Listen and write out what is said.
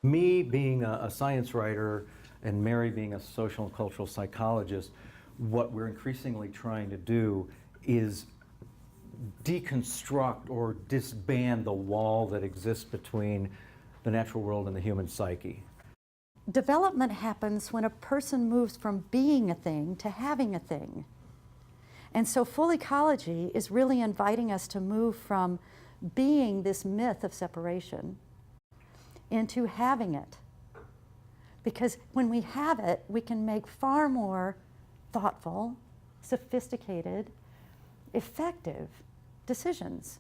Me being a science writer and Mary being a social and cultural psychologist, what we're increasingly trying to do is deconstruct or disband the wall that exists between the natural world and the human psyche. Development happens when a person moves from being a thing to having a thing. And so full ecology is really inviting us to move from being this myth of separation into having it. Because when we have it, we can make far more thoughtful, sophisticated, effective decisions.